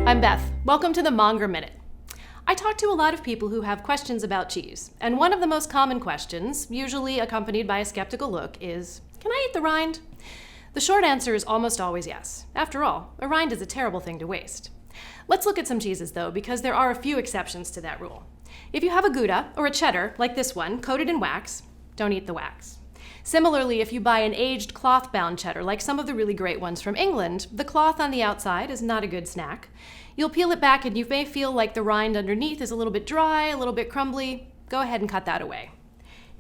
I'm Beth. Welcome to the Monger Minute. I talk to a lot of people who have questions about cheese, and one of the most common questions, usually accompanied by a skeptical look, is, can I eat the rind? The short answer is almost always yes. After all, a rind is a terrible thing to waste. Let's look at some cheeses though, because there are a few exceptions to that rule. If you have a Gouda or a cheddar, like this one, coated in wax, don't eat the wax. Similarly, if you buy an aged cloth-bound cheddar, like some of the really great ones from England, the cloth on the outside is not a good snack. You'll peel it back and you may feel like the rind underneath is a little bit dry, a little bit crumbly. Go ahead and cut that away.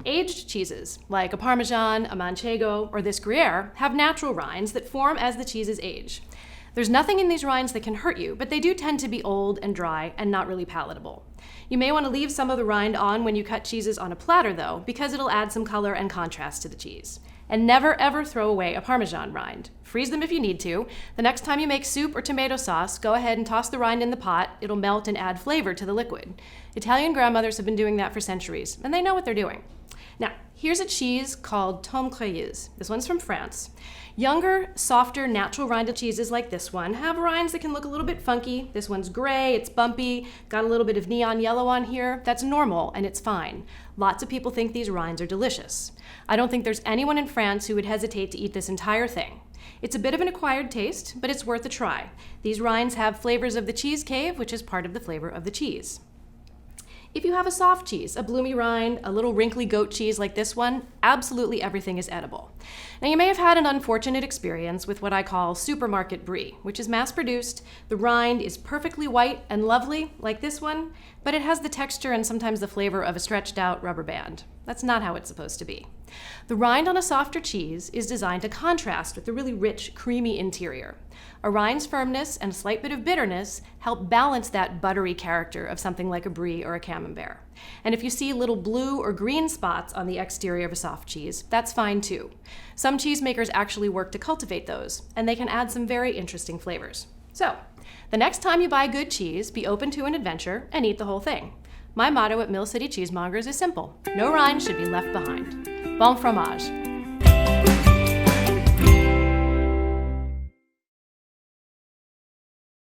Aged cheeses, like a Parmesan, a Manchego, or this Gruyere, have natural rinds that form as the cheeses age. There's nothing in these rinds that can hurt you, but they do tend to be old and dry and not really palatable. You may want to leave some of the rind on when you cut cheeses on a platter though, because it'll add some color and contrast to the cheese. And never ever throw away a Parmesan rind. Freeze them if you need to. The next time you make soup or tomato sauce, go ahead and toss the rind in the pot. It'll melt and add flavor to the liquid. Italian grandmothers have been doing that for centuries, and they know what they're doing. Now, here's a cheese called Tome Creuse. This one's from France. Younger, softer, natural rinded cheeses like this one have rinds that can look a little bit funky. This one's gray, it's bumpy, got a little bit of neon yellow on here. That's normal and it's fine. Lots of people think these rinds are delicious. I don't think there's anyone in France who would hesitate to eat this entire thing. It's a bit of an acquired taste, but it's worth a try. These rinds have flavors of the cheese cave, which is part of the flavor of the cheese. If you have a soft cheese, a bloomy rind, a little wrinkly goat cheese like this one, absolutely everything is edible. Now you may have had an unfortunate experience with what I call supermarket brie, which is mass-produced. The rind is perfectly white and lovely, like this one, but it has the texture and sometimes the flavor of a stretched out rubber band. That's not how it's supposed to be. The rind on a softer cheese is designed to contrast with the really rich, creamy interior. A rind's firmness and a slight bit of bitterness help balance that buttery character of something like a brie or a camembert. And if you see little blue or green spots on the exterior of a soft cheese, that's fine too. Some cheesemakers actually work to cultivate those, and they can add some very interesting flavors. So, the next time you buy good cheese, be open to an adventure and eat the whole thing. My motto at Mill City Cheesemongers is simple: no rind should be left behind. Bon fromage.